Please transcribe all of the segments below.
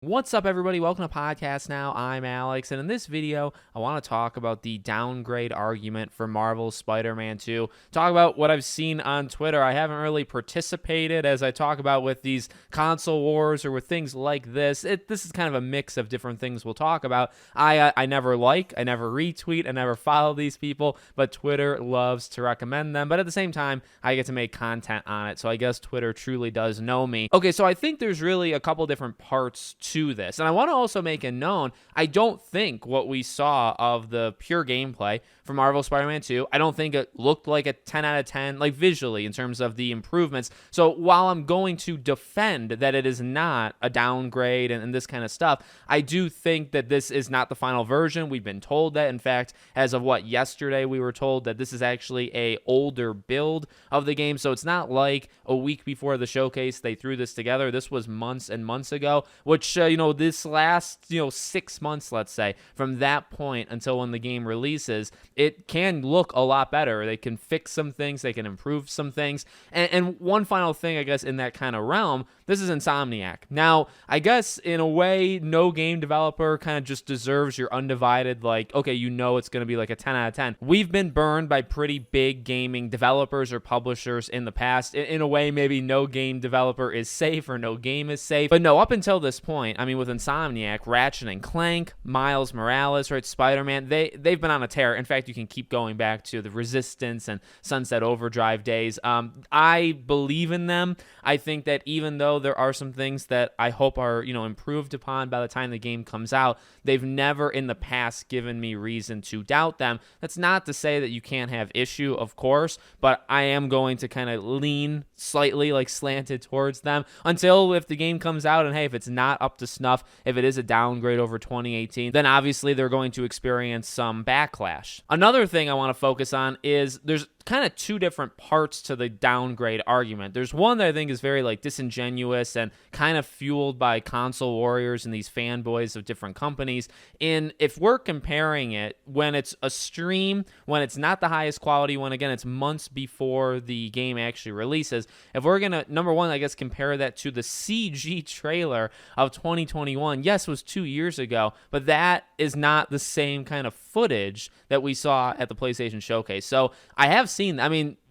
What's up, everybody? Welcome to Podcast Now. I'm Alex, and in this video, I want to talk about the downgrade argument for Marvel's Spider-Man 2. Talk about what I've seen on Twitter. I haven't really participated, as I talk about with these console wars or with things like this. This is kind of a mix of different things we'll talk about. I never I never retweet, I never follow these people, but Twitter loves to recommend them. But at the same time, I get to make content on it, so I guess Twitter truly does know me. Okay, so I think there's really a couple different parts to this. And I want to also make it known, I don't think what we saw of the pure gameplay for Marvel Spider-Man 2, I don't think it looked like a 10 out of 10, like visually in terms of the improvements. So while I'm going to defend that it is not a downgrade and this kind of stuff, I do think that this is not the final version. We've been told that. In fact, as of yesterday, we were told that this is actually a older build of the game. So it's not like a week before the showcase they threw this together. This was months and months ago, which, this last, 6 months, let's say, from that point until when the game releases, it can look a lot better. They can fix some things. They can improve some things. And one final thing, I guess, in that kind of realm, this is Insomniac. Now, I guess in a way, no game developer kind of just deserves your undivided, it's going to be like a 10 out of 10. We've been burned by pretty big gaming developers or publishers in the past. In a way, maybe no game developer is safe or no game is safe. But no, up until this point, with Insomniac, Ratchet and Clank, Miles Morales, right, Spider-Man, they've been on a tear. In fact, you can keep going back to the Resistance and Sunset Overdrive days. I believe in them. I think that even though there are some things that I hope are, improved upon by the time the game comes out, they've never in the past given me reason to doubt them. That's not to say that you can't have issue, of course, but I am going to kind of lean slightly slanted towards them until if the game comes out and hey, if it's not up to snuff, if it is a downgrade over 2018, then obviously they're going to experience some backlash. Another thing I want to focus on is there's kind of two different parts to the downgrade argument. There's one that I think is very disingenuous and kind of fueled by console warriors and these fanboys of different companies. And if we're comparing it when it's a stream, when it's not the highest quality one, again, it's months before the game actually releases. If we're going to, number one, I guess, compare that to the CG trailer of 2021, yes, it was 2 years ago, but that is not the same kind of footage that we saw at the PlayStation Showcase. So I have seen,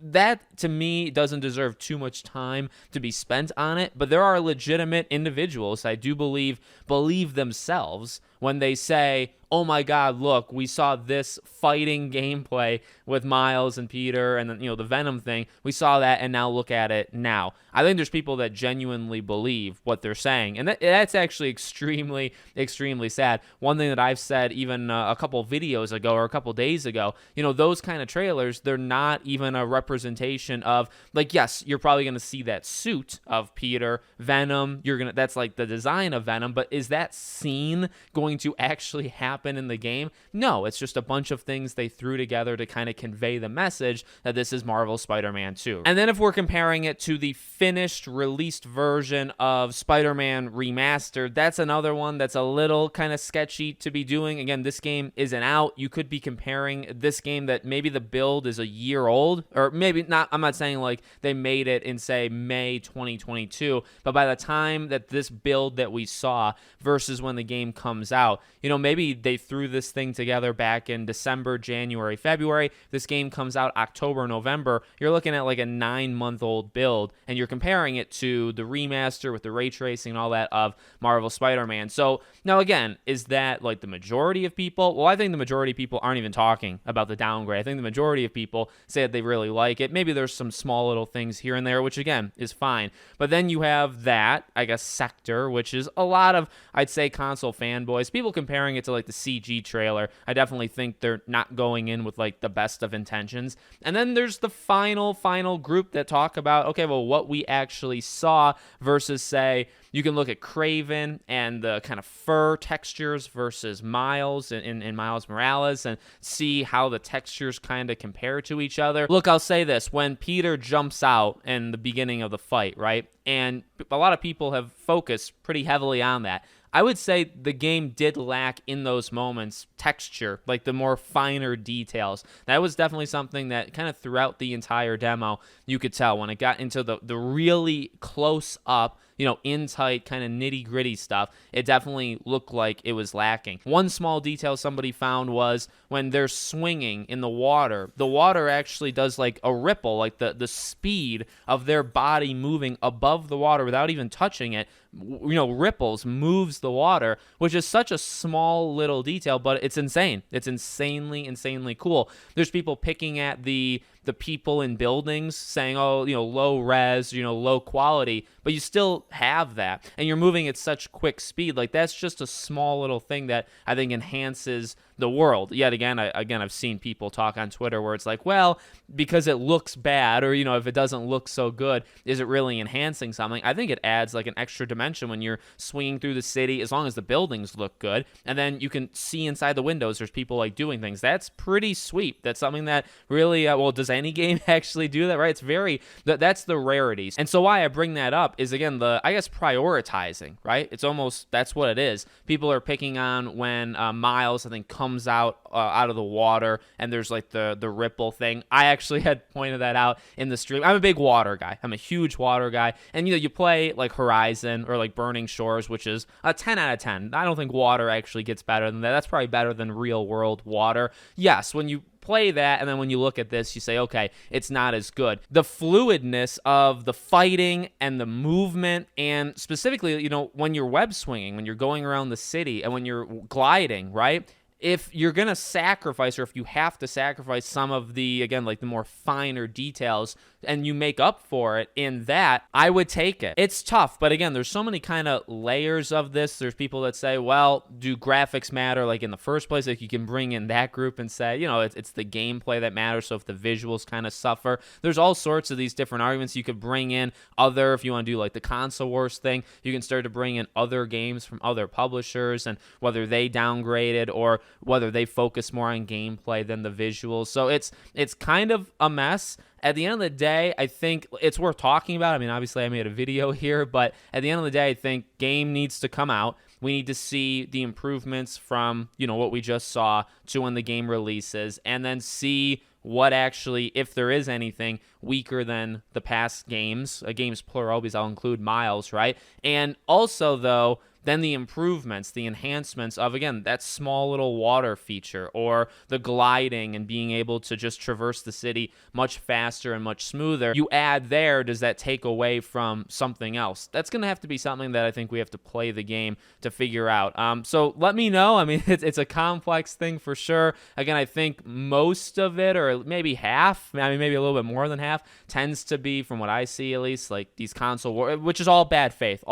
that to me doesn't deserve too much time to be spent on it, but there are legitimate individuals I do believe themselves when they say, oh my God, look, we saw this fighting gameplay with Miles and Peter and then, the Venom thing. We saw that and now look at it now. I think there's people that genuinely believe what they're saying. And that's actually extremely, extremely sad. One thing that I've said even a couple videos ago or a couple days ago, those kind of trailers, they're not even a representation of yes, you're probably going to see that suit of Peter, Venom. That's the design of Venom, but is that scene going to actually happen in the game? No, it's just a bunch of things they threw together to kind of convey the message that this is Marvel Spider-Man 2. And then if we're comparing it to the finished released version of Spider-Man Remastered, that's another one that's a little kind of sketchy to be doing. Again, this game isn't out. You could be comparing this game that maybe the build is a year old, or maybe not. I'm not saying they made it in, say, May 2022, but by the time that this build that we saw versus when the game comes out, maybe they threw this thing together back in December, January, February. This game comes out October, November. You're looking at a 9-month-old build, and you're comparing it to the remaster with the ray tracing and all that of Marvel Spider-Man. So now again, is that the majority of people? Well, I think the majority of people aren't even talking about the downgrade. I think the majority of people say that they really like it. Maybe there's some small little things here and there, which again is fine. But then you have that, I guess, sector, which is a lot of, I'd say, console fanboys. People comparing it to the CG trailer. I definitely think they're not going in with the best of intentions. And then there's the final group that talk about, okay, well, what we actually saw versus, say, you can look at Kraven and the kind of fur textures versus Miles in Miles Morales and see how the textures kind of compare to each other. Look, I'll say this. When Peter jumps out in the beginning of the fight, right? And a lot of people have focused pretty heavily on that. I would say the game did lack in those moments texture, the more finer details. That was definitely something that kind of throughout the entire demo, you could tell when it got into the really close up in tight, kind of nitty gritty stuff, it definitely looked like it was lacking. One small detail somebody found was when they're swinging in the water actually does like a ripple, like the speed of their body moving above the water without even touching it, ripples, moves the water, which is such a small little detail, but it's insane. It's insanely cool. There's people picking at the people in buildings saying, oh, low res, low quality, but you still have that, and you're moving at such quick speed. Like, that's just a small little thing that I think enhances the world. Yet again, I've seen people talk on Twitter where it's like, well, because it looks bad, or if it doesn't look so good, is it really enhancing something? I think it adds like an extra dimension when you're swinging through the city, as long as the buildings look good, and then you can see inside the windows. There's people like doing things. That's pretty sweet. That's something that really, does any game actually do that, right? That's the rarities. And so why I bring that up is, again, prioritizing, right? It's almost, that's what it is. People are picking on when Miles, I think, comes out of the water, and there's like the ripple thing. I actually had pointed that out in the stream. I'm a big water guy. I'm a huge water guy. And you play like Horizon or like Burning Shores, which is a 10 out of 10. I don't think water actually gets better than that. That's probably better than real world water. Yes, when you play that, and then when you look at this, you say, okay, it's not as good. The fluidness of the fighting and the movement, and specifically, when you're web swinging, when you're going around the city, and when you're gliding, right? If you're going to sacrifice, or if you have to sacrifice some of the, again, like the more finer details, and you make up for it in that, I would take it. It's tough, but again, there's so many kind of layers of this. There's people that say, well, do graphics matter? Like, in the first place, like, you can bring in that group and say, it's the gameplay that matters, so if the visuals kind of suffer. There's all sorts of these different arguments. You could bring in if you want to do like the console wars thing, you can start to bring in other games from other publishers, and whether they downgraded or whether they focus more on gameplay than the visuals. So it's kind of a mess. At the end of the day, I think it's worth talking about. I mean, obviously I made a video here, but at the end of the day, I think game needs to come out. We need to see the improvements from, what we just saw to when the game releases, and then see what actually, if there is anything weaker than the past games, games plural, because I'll include Miles, right? And also, though, then the improvements, the enhancements of, again, that small little water feature, or the gliding and being able to just traverse the city much faster and much smoother. You add there, does that take away from something else? That's going to have to be something that I think we have to play the game to figure out. So let me know. I mean, it's a complex thing for sure. Again, I think most of it, or maybe half, maybe a little bit more than half, tends to be, from what I see at least, like these console wars, which is all bad faith,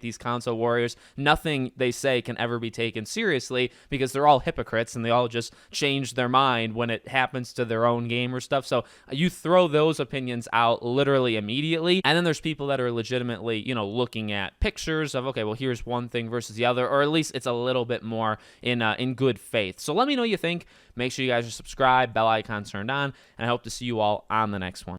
these console warriors. Nothing they say can ever be taken seriously, because they're all hypocrites and they all just change their mind when it happens to their own game or stuff. So you throw those opinions out literally immediately. And then there's people that are legitimately, looking at pictures of, okay, well, here's one thing versus the other, or at least it's a little bit more in good faith. So let me know what you think. Make sure you guys are subscribed, bell icon turned on, and I hope to see you all on the next one.